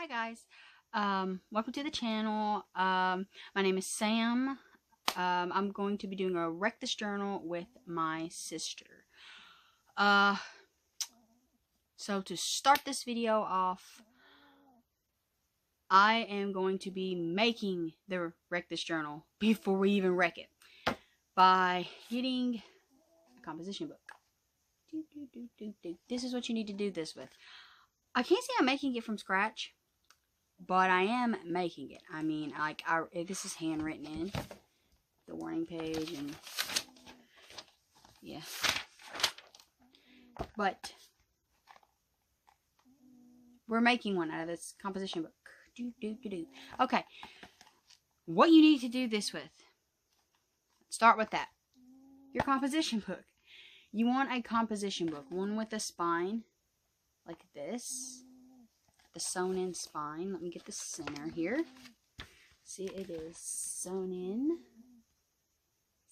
Hi guys, welcome to the channel. My name is Sam. I'm going to be doing a Wreck This Journal with my sister. So to start this video off, I am going to be making the Wreck This Journal before we even wreck it by getting a composition book. This is what you need to do this with. I can't say I'm making it from scratch, but I am making it. I mean, like, this is handwritten in the warning page, and yeah. But we're making one out of this composition book. Okay, what you need to do this with. Start with that. Your composition book. You want a composition book, one with a spine like this. The sewn in spine. Let me get the center here. See, it is sewn in.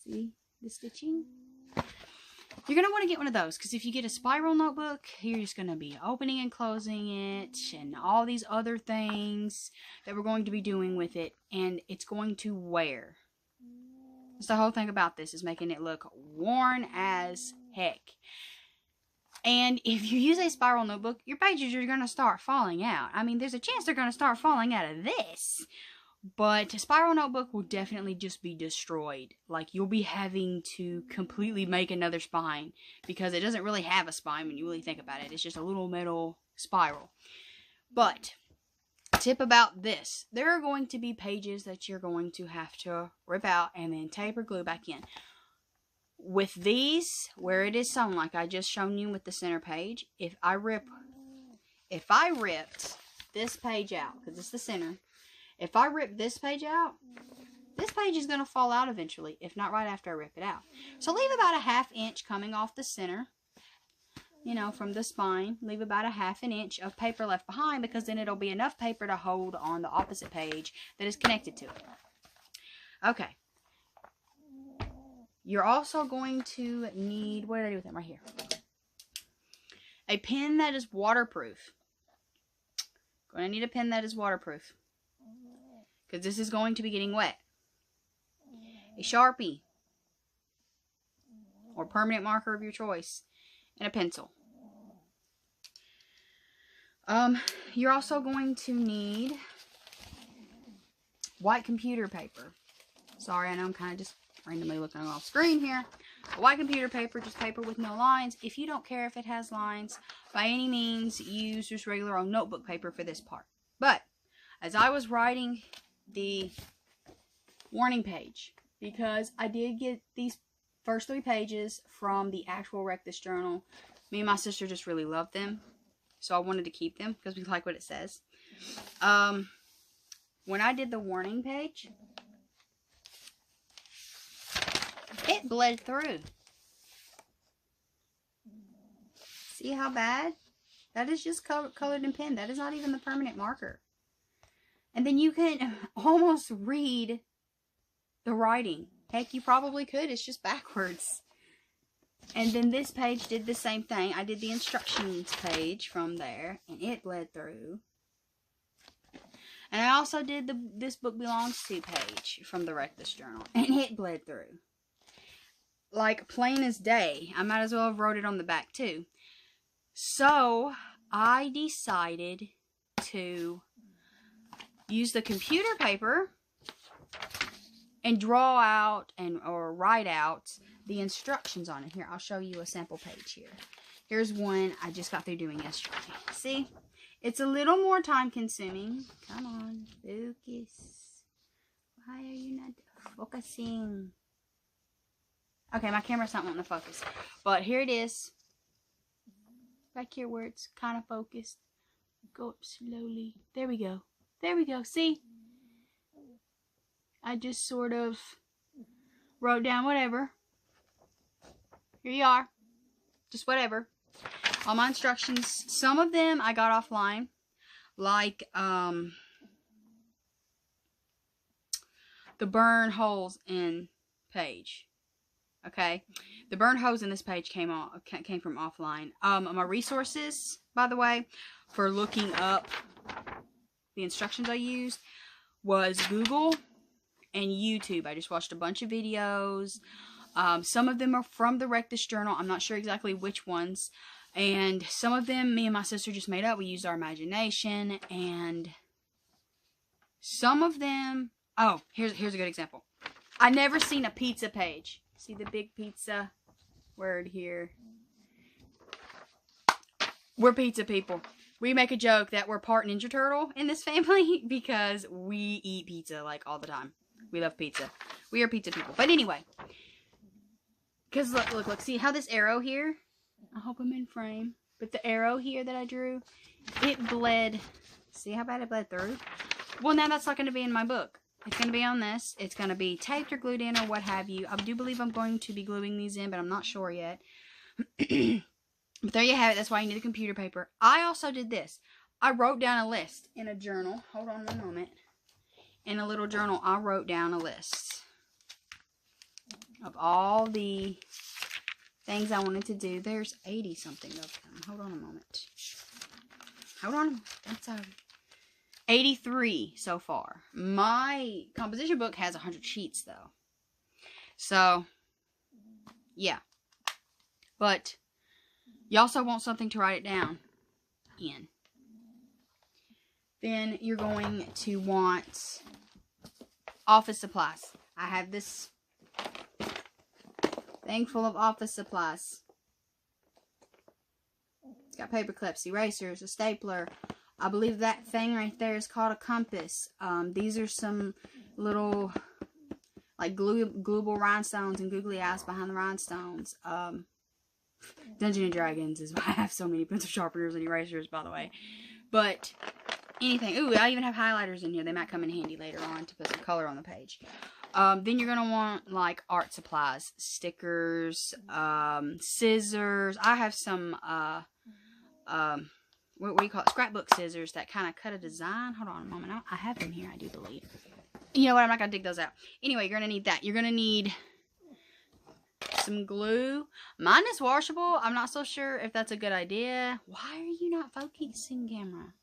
See the stitching? You're going to want to get one of those, because if you get a spiral notebook, you're just going to be opening and closing it and all these other things that we're going to be doing with it, and it's going to wear. That's the whole thing about this, is making it look worn as heck. And if you use a spiral notebook, your pages are going to start falling out. I mean, there's a chance they're going to start falling out of this. But a spiral notebook will definitely just be destroyed. Like, you'll be having to completely make another spine, because it doesn't really have a spine when you really think about it. It's just a little metal spiral. But, tip about this. There are going to be pages that you're going to have to rip out and then tape or glue back in. With these, where it is sewn, like I just shown you with the center page, if I ripped this page out, because it's the center, if I rip this page out, this page is going to fall out eventually, if not right after I rip it out. So leave about a 1/2 inch coming off the center, you know, from the spine. Leave about a 1/2 inch of paper left behind, because then it'll be enough paper to hold on the opposite page that is connected to it. Okay. You're also going to need, what did I do with them? Right here. A pen that is waterproof. Going to need a pen that is waterproof, because this is going to be getting wet. A Sharpie, or permanent marker of your choice, and a pencil. You're also going to need white computer paper. Sorry, I know I'm kind of just randomly looking off screen here. White computer paper, just paper with no lines. If you don't care if it has lines, by any means, use just regular old notebook paper for this part. But, as I was writing the warning page, because I did get these first 3 pages from the actual Wreck This Journal, me and my sister just really loved them, so I wanted to keep them, because we like what it says. When I did the warning page, it bled through. See how bad? That is just colored in pen. That is not even the permanent marker. And then you can almost read the writing. Heck, you probably could. It's just backwards. And then this page did the same thing. I did the instructions page from there, and it bled through. And I also did the This Book Belongs To page from the Wreck This Journal, and it bled through. Like, plain as day. I might as well have wrote it on the back too. So I decided to use the computer paper and draw out or write out the instructions on it. Here, I'll show you a sample page here. Here's one I just got through doing yesterday. See? It's a little more time consuming. Come on, focus. Why are you not focusing? Okay, my camera's not wanting to focus. But here it is. Back here where it's kind of focused. Go up slowly. There we go. There we go. See? I just sort of wrote down whatever. Here you are. Just whatever. All my instructions. Some of them I got offline. Like, the burn holes in page. Okay, the burn holes in this page came from offline. My resources, by the way, for looking up the instructions I used was Google and YouTube. I just watched a bunch of videos. Some of them are from the Wreck This Journal. I'm not sure exactly which ones. And some of them, me and my sister just made up. We used our imagination. And some of them... Oh, here's a good example. I never seen a pizza page. See the big pizza word here? We're pizza people. We make a joke that we're part Ninja Turtle in this family because we eat pizza like all the time. We love pizza. We are pizza people. But anyway... Because look, see how this arrow here? I hope I'm in frame. But the arrow here that I drew, it bled. See how bad it bled through? Well, now that's not going to be in my book. It's going to be on this. It's going to be taped or glued in or what have you. I do believe I'm going to be gluing these in, but I'm not sure yet. But there you have it. That's why you need the computer paper. I also did this. I wrote down a list in a journal. Hold on one moment. In a little journal, I wrote down a list of all the things I wanted to do. There's 80 something of them. Hold on a moment. Hold on. That's 83 so far. My composition book has 100 sheets though. So, yeah. But you also want something to write it down in. Then you're going to want office supplies. I have this thing full of office supplies. It's got paper clips, erasers, a stapler. I believe that thing right there is called a compass. These are some little like gluable rhinestones and googly eyes behind the rhinestones. Dungeons and Dragons is why I have so many pencil sharpeners and erasers, by the way. But anything. Ooh, I even have highlighters in here. They might come in handy later on to put some color on the page. Then you're going to want, like, art supplies. Stickers, scissors. I have some, what do you call it? Scrapbook scissors that kind of cut a design. Hold on a moment. I have them here, I do believe. You know what? I'm not going to dig those out. Anyway, you're going to need that. You're going to need some glue. Mine is washable. I'm not so sure if that's a good idea. Why are you not focusing, camera?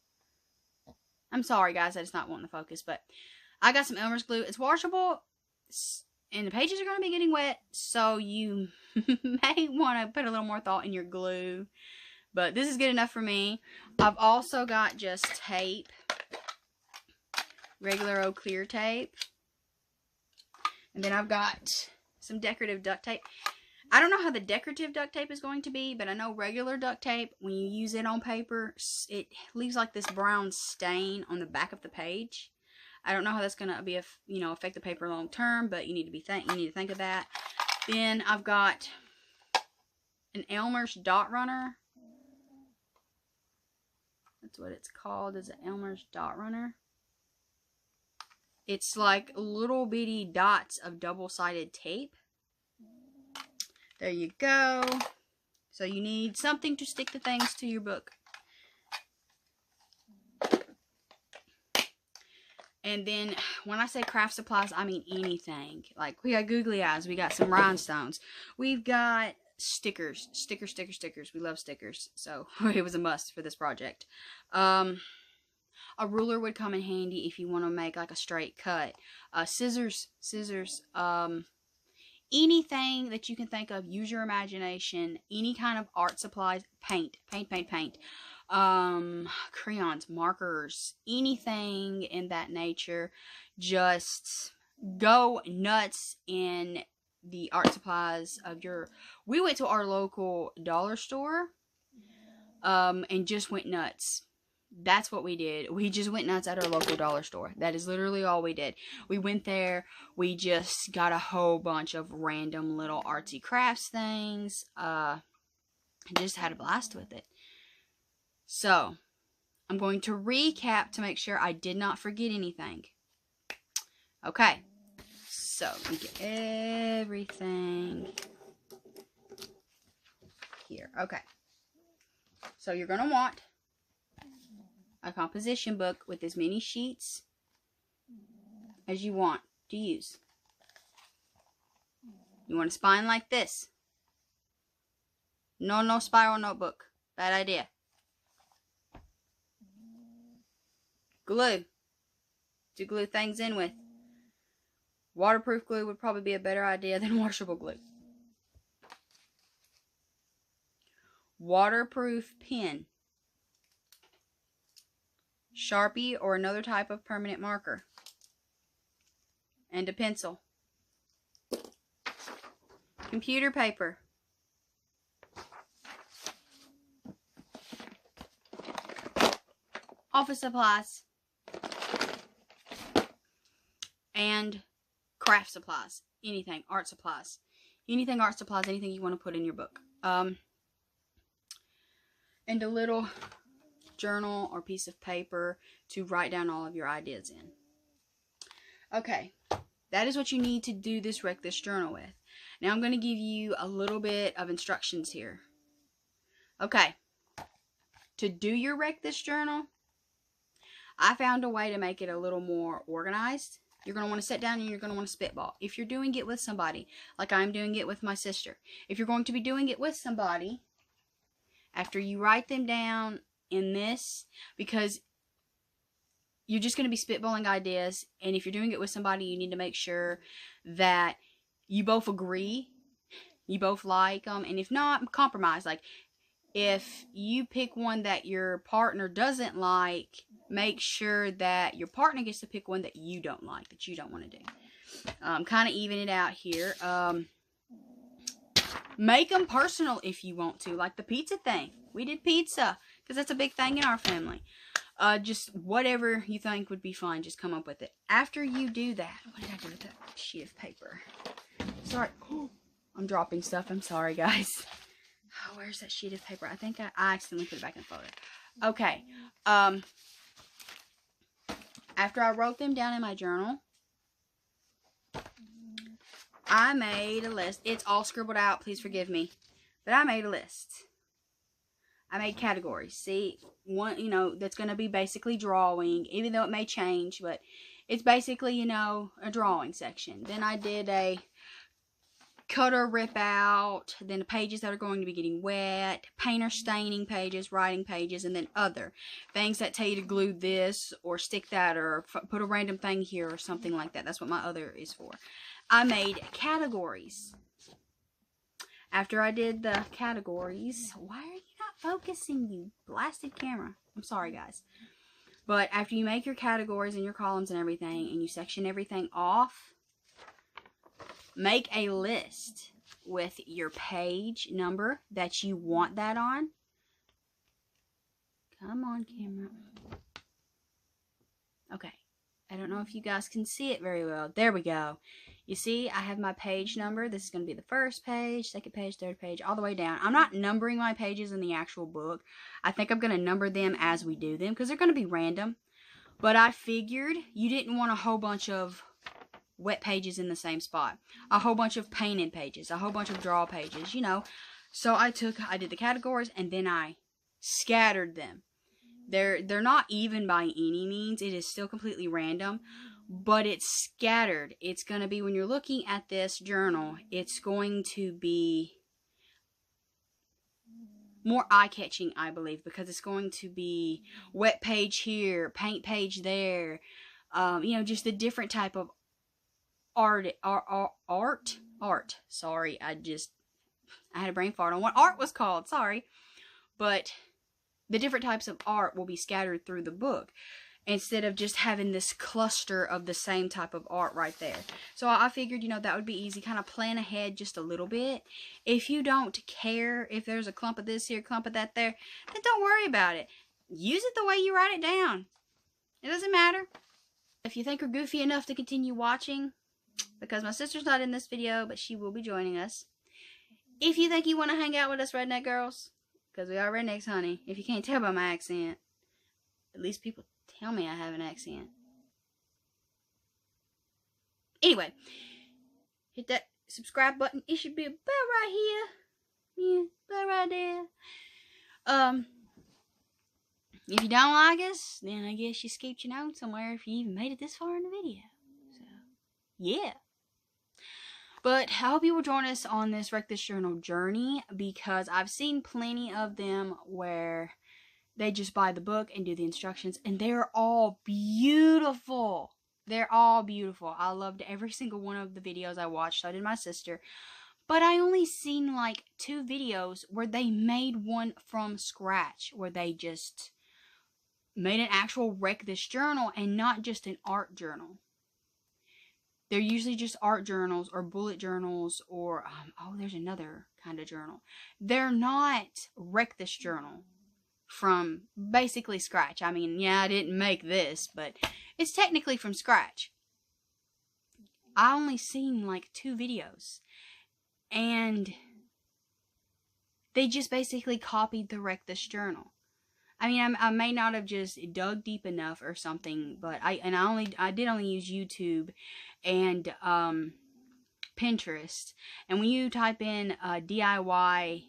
I'm sorry, guys. I just not wanting to focus, but I got some Elmer's glue. It's washable, and the pages are going to be getting wet, so you may want to put a little more thought in your glue. But this is good enough for me. I've also got just tape. Regular old clear tape. And then I've got some decorative duct tape. I don't know how the decorative duct tape is going to be, but I know regular duct tape, when you use it on paper, it leaves like this brown stain on the back of the page. I don't know how that's going to be, affect the paper long term, but you need to think of that. Then I've got an Elmer's dot runner. That's what it's called, is an Elmer's dot runner. It's like little bitty dots of double-sided tape. There you go. So you need something to stick the things to your book. And then when I say craft supplies, I mean anything. Like we got googly eyes, we got some rhinestones, we've got stickers. Stickers. We love stickers. So it was a must for this project. A ruler would come in handy if you want to make like a straight cut. Scissors. Anything that you can think of, use your imagination. Any kind of art supplies, paint. Crayons, markers, anything in that nature. Just go nuts in the art supplies of your... We went to our local dollar store and just went nuts. That's what we did. We just went nuts at our local dollar store. That is literally all we did. We went there. We just got a whole bunch of random little artsy crafts things. And just had a blast with it. So, I'm going to recap to make sure I did not forget anything. Okay. So, we get everything here. Okay. So, you're going to want a composition book with as many sheets as you want to use. You want a spine like this. No spiral notebook. Bad idea. Glue to glue things in with. Waterproof glue would probably be a better idea than washable glue. Waterproof pen. Sharpie or another type of permanent marker. And a pencil. Computer paper. Office supplies. And craft supplies. Anything. Art supplies. Anything art supplies. Anything you want to put in your book. And a little journal or piece of paper to write down all of your ideas in. Okay. That is what you need to do this Wreck This Journal with. Now I'm going to give you a little bit of instructions here. Okay. To do your Wreck This Journal, I found a way to make it a little more organized. You're going to want to sit down and you're going to want to spitball. If you're doing it with somebody, like I'm doing it with my sister, if you're going to be doing it with somebody, after you write them down in this, because you're just going to be spitballing ideas, and if you're doing it with somebody, you need to make sure that you both agree, you both like them, and if not, compromise. Like, if you pick one that your partner doesn't like, make sure that your partner gets to pick one that you don't like, that you don't want to do. Kind of even it out here. Make them personal if you want to, like the pizza thing. We did pizza, because that's a big thing in our family. Just whatever you think would be fun, just come up with it. After you do that, what did I do with that sheet of paper? Sorry. Oh, I'm dropping stuff. I'm sorry, guys. Oh, where's that sheet of paper? I think I accidentally put it back in the folder. Okay. After I wrote them down in my journal, I made a list. It's all scribbled out. Please forgive me. But I made a list. I made categories. See, one, you know, that's going to be basically drawing, even though it may change, but it's basically, you know, a drawing section. Then I did a cut or rip out, then the pages that are going to be getting wet, painter staining pages, writing pages, and then other things that tell you to glue this or stick that or put a random thing here or something like that. That's what my other is for. I made categories. After I did the categories, why are you not focusing, you blasted camera? I'm sorry, guys. But after you make your categories and your columns and everything, and you section everything off, make a list with your page number that you want that on. Come on, camera. Okay. I don't know if you guys can see it very well. There we go. You see, I have my page number. This is going to be the first page, second page, third page, all the way down. I'm not numbering my pages in the actual book. I think I'm going to number them as we do them because they're going to be random. But I figured you didn't want a whole bunch of wet pages in the same spot. A whole bunch of painted pages. A whole bunch of draw pages, you know. So I did the categories and then I scattered them. They're not even by any means. It is still completely random. But it's scattered. It's going to be, when you're looking at this journal, it's going to be more eye-catching, I believe, because it's going to be wet page here, paint page there, you know, just a different type of art. Sorry, I had a brain fart on what art was called. Sorry. But the different types of art will be scattered through the book, instead of just having this cluster of the same type of art right there. So I figured, you know, that would be easy. Kind of plan ahead just a little bit. If you don't care if there's a clump of this here, clump of that there, then don't worry about it. Use it the way you write it down. It doesn't matter. If you think we're goofy enough to continue watching, because my sister's not in this video, but she will be joining us. If you think you want to hang out with us redneck girls, because we are rednecks, honey. If you can't tell by my accent, at least people tell me I have an accent. Anyway, hit that subscribe button. It should be about right here. Yeah, about right there. If you don't like us, then I guess you skipped your nose somewhere if you even made it this far in the video. So, yeah. But I hope you will join us on this Wreck This Journal journey, because I've seen plenty of them where they just buy the book and do the instructions, and they're all beautiful. They're all beautiful. I loved every single one of the videos I watched. So did my sister. But I only seen like 2 videos where they made one from scratch, where they just made an actual wreck this journal and not just an art journal. They're usually just art journals or bullet journals or, oh, there's another kind of journal. They're not wreck this journal from basically scratch. I mean, yeah, I didn't make this, but it's technically from scratch. I only seen like 2 videos, and they just basically copied the wreck this journal. I mean, I may not have just dug deep enough or something, but I did only use YouTube and Pinterest. And when you type in DIY,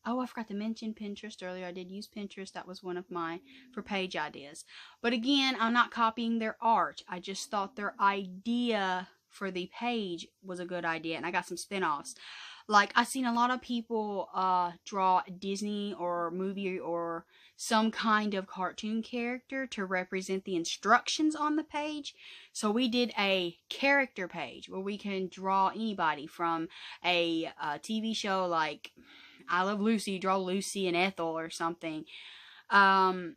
oh, I forgot to mention Pinterest earlier. I did use Pinterest. That was one of my for page ideas. But again, I'm not copying their art. I just thought their idea for the page was a good idea, and I got some spin-offs. Like, I've seen a lot of people draw Disney or movie or some kind of cartoon character to represent the instructions on the page. So we did a character page where we can draw anybody from a TV show like I Love Lucy, draw Lucy and Ethel or something. Or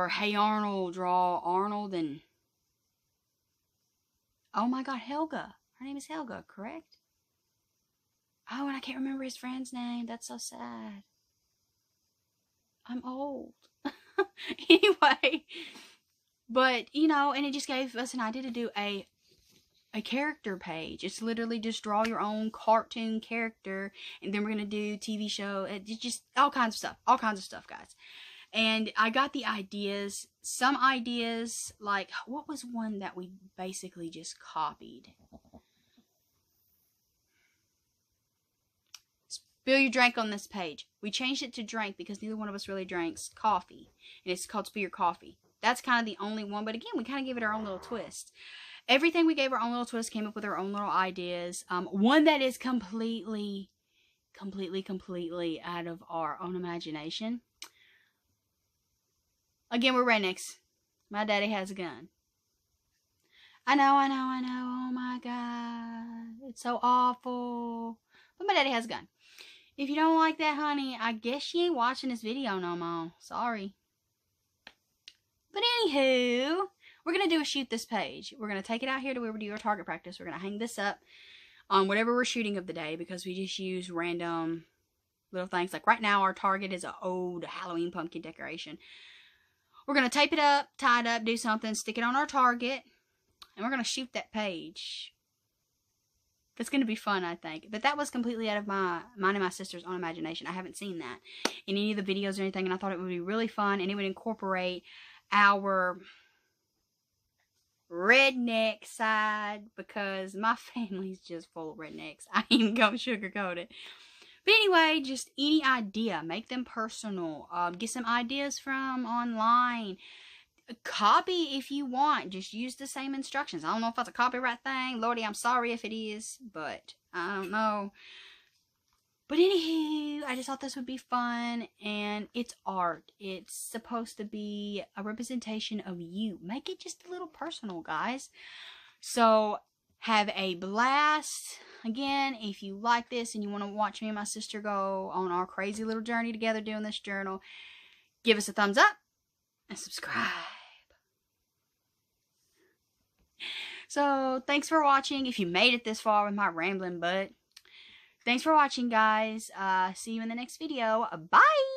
Hey Arnold, draw Arnold and... oh my god, Helga. Her name is Helga, correct? Oh, and I can't remember his friend's name. That's so sad. I'm old. Anyway. But, you know, and it just gave us an idea to do a character page. It's literally just draw your own cartoon character. And then we're going to do TV show. It's just all kinds of stuff. All kinds of stuff, guys. And I got the ideas. Some ideas, like, what was one that we basically just copied? Spill your drink on this page. We changed it to drink because neither one of us really drinks coffee. And it's called Spill Your Coffee. That's kind of the only one. But again, we kind of gave it our own little twist. Everything we gave our own little twist, came up with our own little ideas. One that is completely out of our own imagination. Again, we're rednecks. My daddy has a gun. I know. Oh my god. It's so awful. But my daddy has a gun. If you don't like that, honey, I guess you ain't watching this video no more. Sorry. But anywho, we're going to do a shoot this page. We're going to take it out here to where we do our target practice. We're going to hang this up on whatever we're shooting of the day because we just use random little things. Like right now, our target is an old Halloween pumpkin decoration. We're going to tape it up, tie it up, do something, stick it on our target, and we're going to shoot that page. That's going to be fun, I think. But that was completely out of mine and my sister's own imagination. I haven't seen that in any of the videos or anything, and I thought it would be really fun, and it would incorporate our redneck side because my family's just full of rednecks. I ain't gonna sugarcoat it. But anyway, just any idea. Make them personal. Get some ideas from online. Copy if you want. Just use the same instructions. I don't know if that's a copyright thing. Lordy, I'm sorry if it is. But I don't know. But anywho, I just thought this would be fun. And it's art. It's supposed to be a representation of you. Make it just a little personal, guys. So have a blast. Again, if you like this and you want to watch me and my sister go on our crazy little journey together doing this journal, give us a thumbs up and subscribe. So, thanks for watching. If you made it this far with my rambling butt. Thanks for watching, guys. See you in the next video. Bye!